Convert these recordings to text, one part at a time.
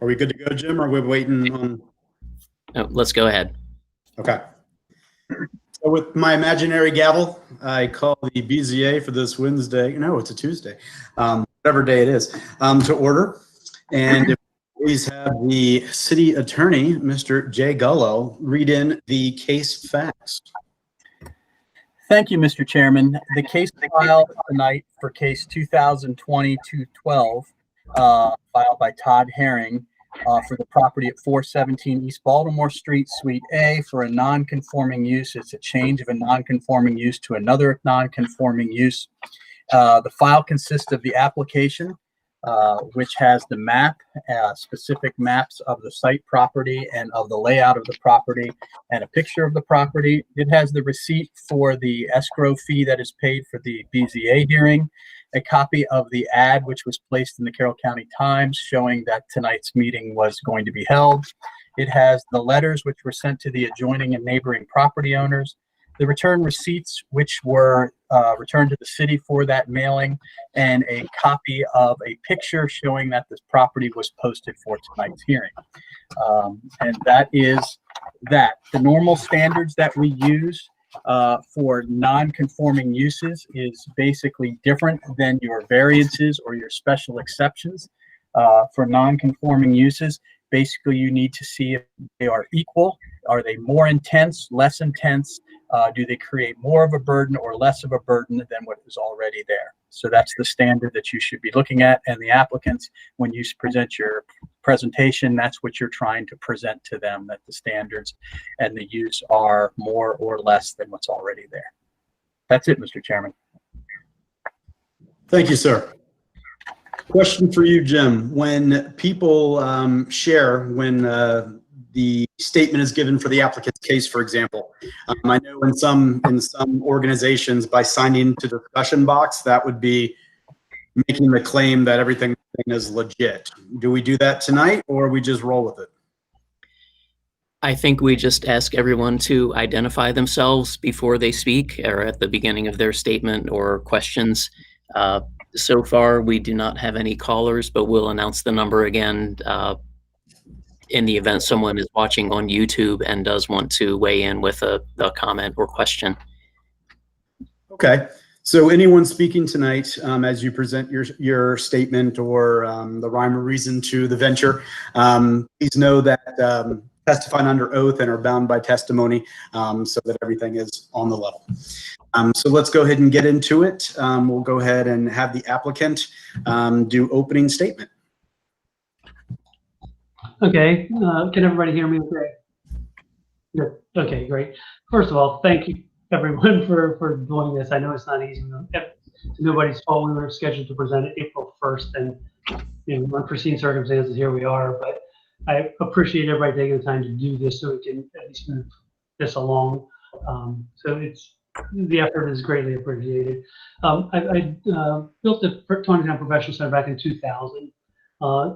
Are we good to go, Jim, or are we waiting on? Oh, let's go ahead. Okay. So with my imaginary gavel, I call the BZA for this Wednesday. No, it's a Tuesday. Whatever day it is, to order. And if we please have the city attorney, Mr. Jay Gullo, read in the case facts. Thank you, Mr. Chairman. The case filed tonight for case 2020-212, filed by Todd Herring for the property at 417 East Baltimore Street, Suite A, for a non-conforming use. It's a change of a non-conforming use to another non-conforming use. The file consists of the application, which has the map, specific maps of the site property and of the layout of the property, and a picture of the property. It has the receipt for the escrow fee that is paid for the BZA hearing, a copy of the ad which was placed in the Carroll County Times showing that tonight's meeting was going to be held. It has the letters which were sent to the adjoining and neighboring property owners, the return receipts which were returned to the city for that mailing, and a copy of a picture showing that this property was posted for tonight's hearing. And that is that. The normal standards that we use for non-conforming uses is basically different than your variances or your special exceptions. For non-conforming uses, basically you need to see if they are equal. Are they more intense, less intense? Do they create more of a burden or less of a burden than what is already there? So that's the standard that you should be looking at. And the applicants, when you present your presentation, that's what you're trying to present to them, that the standards and the use are more or less than what's already there. That's it, Mr. Chairman. Thank you, sir. Question for you, Jim. When people share, when the statement is given for the applicant's case, for example, I know in some organizations, by signing to the discussion box, that would be making the claim that everything is legit. Do we do that tonight, or we just roll with it? I think we just ask everyone to identify themselves before they speak or at the beginning of their statement or questions. So far, we do not have any callers, but we'll announce the number again in the event someone is watching on YouTube and does want to weigh in with a comment or question. Okay. So anyone speaking tonight, as you present your statement or the rhyme or reason to the venture, please know that testifying under oath and are bound by testimony, so that everything is on the level. So let's go ahead and get into it. We'll go ahead and have the applicant do opening statement. Okay, can everybody hear me okay? Good. Okay, great. First of all, thank you everyone for doing this. I know it's not easy. It's nobody's fault. We were scheduled to present it April 1st, and unforeseen circumstances, here we are. But I appreciate everybody taking the time to do this so we can at least move this along. So the effort is greatly appreciated. I built the Taneytown Professional Center back in 2000.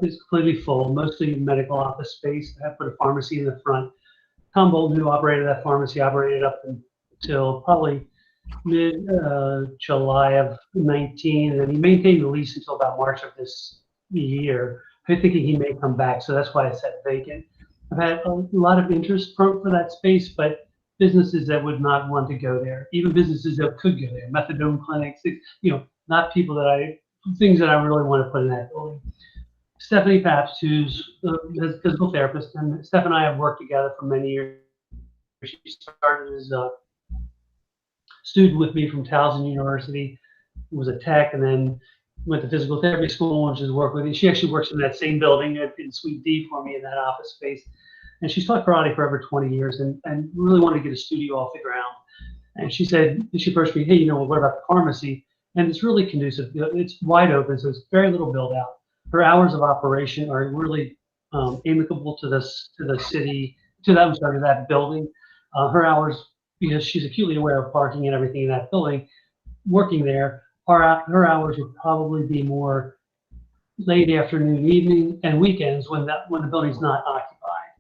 It's completely full, mostly medical office space. I put a pharmacy in the front. Tom Bolton, who operated that pharmacy, operated up until probably mid-July of 19, and he maintained the lease until about March of this year. I'm thinking he may come back, so that's why I said vacant. I've had a lot of interest for that space, but businesses that would not want to go there, even businesses that could go there, methadone clinics, not people things that I really want to put in that building. Stephanie Pabst, who's a physical therapist, and Steph and I have worked together for many years. She started as a student with me from Towson University, was a tech, and then went to physical therapy school and she's worked with me. She actually works in that same building in Suite D for me in that office space. And she's taught karate for over 20 years and really wanted to get a studio off the ground. And she said, she first me, hey, what about the pharmacy? And it's really conducive. It's wide open, so it's very little build out. Her hours of operation are really amicable to the city, to that building. Her hours, because she's acutely aware of parking and everything in that building, working there, her hours would probably be more late afternoon, evening, and weekends when the building's not occupied.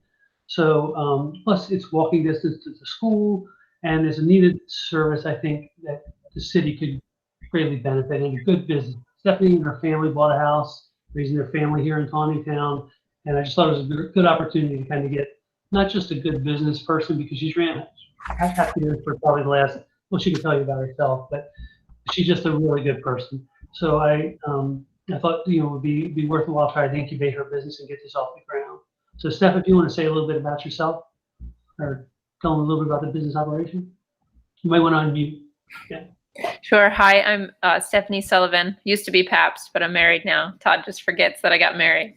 So plus it's walking distance to the school, and there's a needed service I think that the city could greatly benefit, and a good business. Stephanie and her family bought a house, raising their family here in Taneytown, And I just thought it was a good opportunity to kind of get not just a good business person, because she's ran half the years for probably the last, well, she can tell you about herself, but she's just a really good person. So I thought, it would be worth a while trying to incubate her business and get this off the ground. So Steph, if you want to say a little bit about yourself or tell them a little bit about the business operation, you might want to unmute. Yeah. Sure. Hi, I'm Stephanie Sullivan. Used to be Pabst, but I'm married now. Todd just forgets that I got married.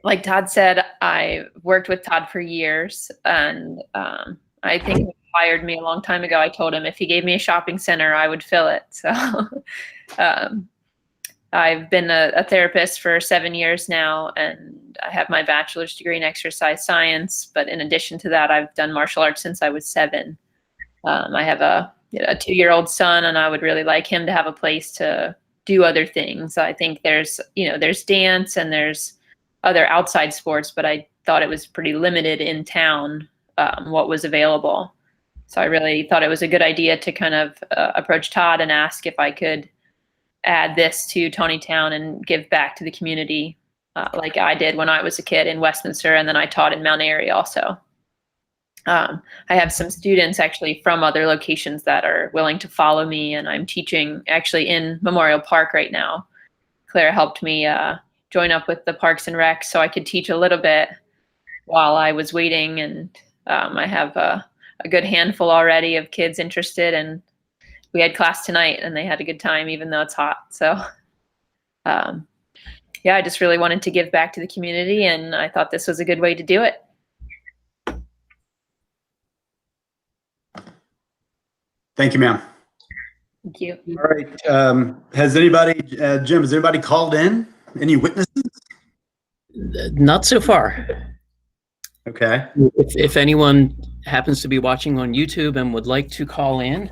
Like Todd said, I worked with Todd for years, and I think he hired me a long time ago. I told him if he gave me a shopping center, I would fill it. So I've been a therapist for 7 years now, and I have my bachelor's degree in exercise science. But in addition to that, I've done martial arts since I was 7. I have a 2-year-old son, and I would really like him to have a place to do other things. I think there's dance and there's other outside sports, but I thought it was pretty limited in town, what was available. So I really thought it was a good idea to kind of approach Todd and ask if I could add this to Taneytown and give back to the community like I did when I was a kid in Westminster, and then I taught in Mount Airy also. I have some students actually from other locations that are willing to follow me, and I'm teaching actually in Memorial Park right now. Claire helped me join up with the Parks and Rec so I could teach a little bit while I was waiting, and I have a good handful already of kids interested, and we had class tonight and they had a good time even though it's hot. So yeah, I just really wanted to give back to the community, and I thought this was a good way to do it. Thank you, ma'am. Thank you. All right. Has anybody, Jim, has anybody called in? Any witnesses? Not so far. Okay. If anyone happens to be watching on YouTube and would like to call in,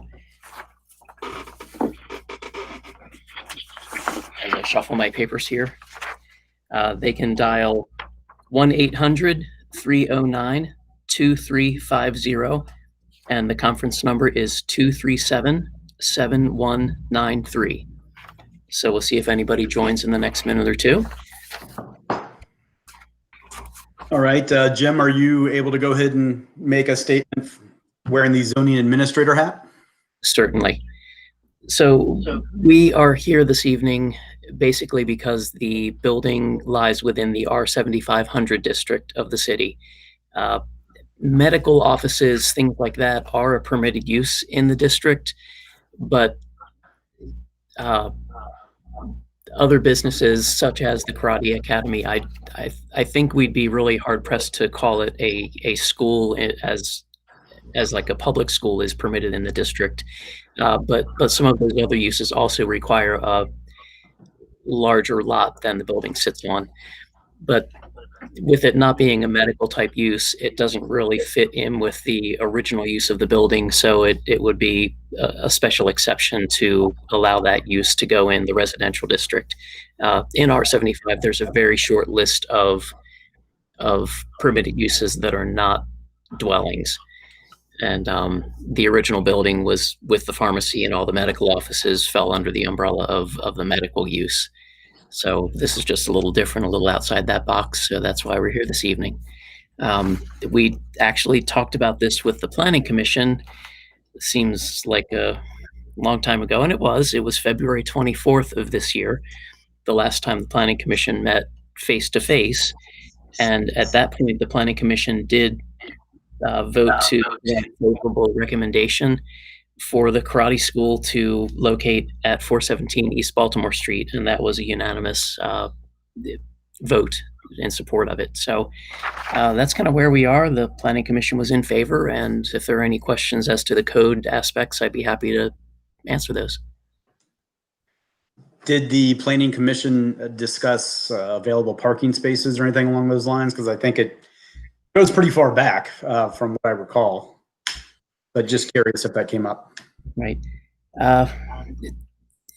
as I shuffle my papers here, they can dial 1-800-309-2350, and the conference number is 237-7193. So we'll see if anybody joins in the next minute or two. All right. Jim, are you able to go ahead and make a statement wearing the zoning administrator hat? Certainly. So we are here this evening basically because the building lies within the R7500 district of the city. Medical offices, things like that, are a permitted use in the district, but other businesses such as the Karate Academy, I think we'd be really hard pressed to call it a school as like a public school is permitted in the district. But some of those other uses also require a larger lot than the building sits on. But with it not being a medical type use, it doesn't really fit in with the original use of the building. So it would be a special exception to allow that use to go in the residential district. In R75, there's a very short list of permitted uses that are not dwellings. And the original building was with the pharmacy, and all the medical offices fell under the umbrella of the medical use. So this is just a little different, a little outside that box. So that's why we're here this evening. We actually talked about this with the Planning Commission. It seems like a long time ago, and it was February 24th of this year, the last time the Planning Commission met face to face. And at that point, the Planning Commission did vote to make a favorable recommendation for the karate school to locate at 417 East Baltimore Street, and that was a unanimous vote in support of it. So that's kind of where we are. The Planning Commission was in favor, and if there are any questions as to the code aspects, I'd be happy to answer those. Did the Planning Commission discuss available parking spaces or anything along those lines? Because I think it goes pretty far back from what I recall. But just curious if that came up. Right.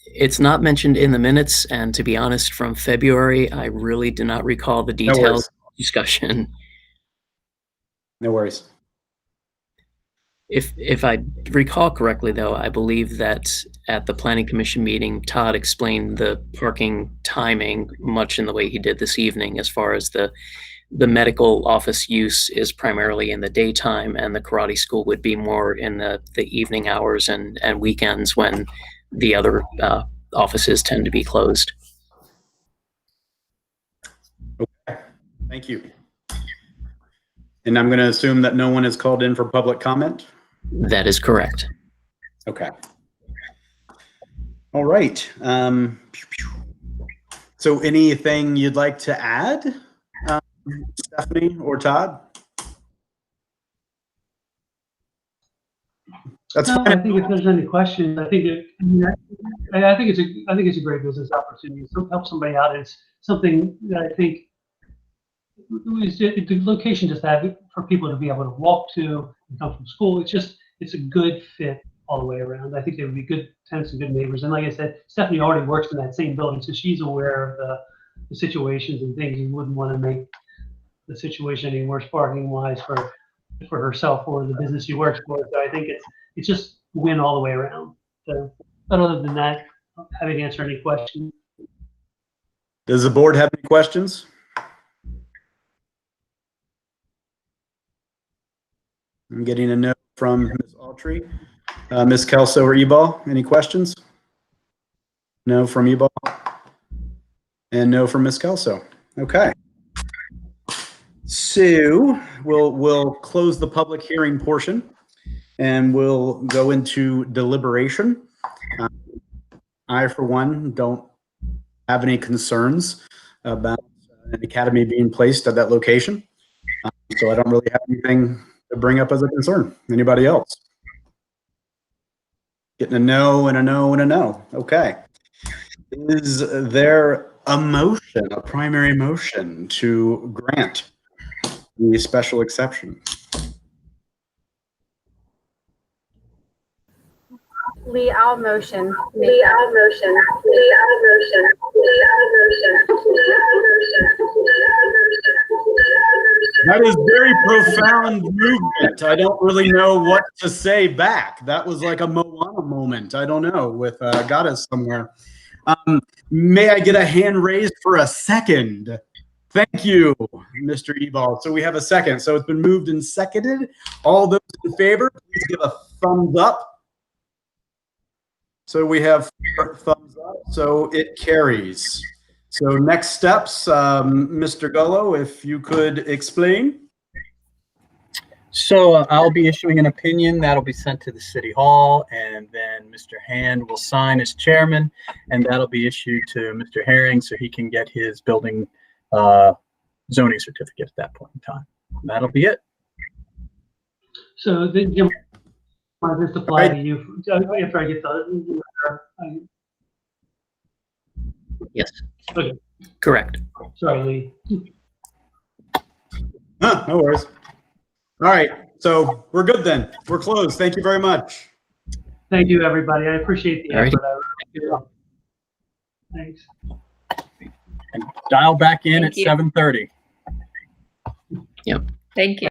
It's not mentioned in the minutes, and to be honest, from February, I really do not recall the details of the discussion. No worries. If I recall correctly, though, I believe that at the Planning Commission meeting, Todd explained the parking timing much in the way he did this evening, as far as the medical office use is primarily in the daytime, and the karate school would be more in the evening hours and weekends when the other offices tend to be closed. Okay, thank you. And I'm going to assume that no one is called in for public comment? That is correct. Okay. All right. So anything you'd like to add, Stephanie or Todd? That's No, fine. I think if there's any questions, I think I think it's a great business opportunity. So help somebody out. It's something that I think the location just have for people to be able to walk to and come from school. It's a good fit all the way around. I think they would be good tenants and good neighbors. And like I said, Stephanie already works in that same building, so she's aware of the situations and things. You wouldn't want to make the situation any worse parking wise for herself or the business she works for. So I think it's just win all the way around. So, but other than that, I'm happy to answer any questions. Does the board have any questions? I'm getting a note from Ms. Autry. Ms. Kelso or Ebal, any questions? No from Ebal? And no from Ms. Kelso. Okay. So we'll close the public hearing portion and we'll go into deliberation. I, for one, don't have any concerns about an academy being placed at that location. So I don't really have anything to bring up as a concern. Anybody else? Getting a no and a no and a no. Okay. Is there a motion, a primary motion to grant the special exception? Lee, I'll motion. That is very profound movement. I don't really know what to say back. That was like a Moana moment. I don't know, with Goddess somewhere. May I get a hand raised for a second? Thank you, Mr. Ebal. So we have a second. So it's been moved and seconded. All those in favor, please give a thumbs up. So we have 4 thumbs up, so it carries. So next steps, Mr. Gullo, if you could explain. So I'll be issuing an opinion that'll be sent to the City Hall, and then Mr. Hand will sign as chairman, and that'll be issued to Mr. Herring so he can get his building zoning certificate at that point in time. And that'll be it. So then, Jim, might this apply to you after I get the? Yes. Okay. Correct. Sorry, Lee. No worries. All right, so we're good then. We're closed. Thank you very much. Thank you, everybody. I appreciate the All right. effort. I really do. Thanks. And dial back in Thank at you. 7:30. Thank you.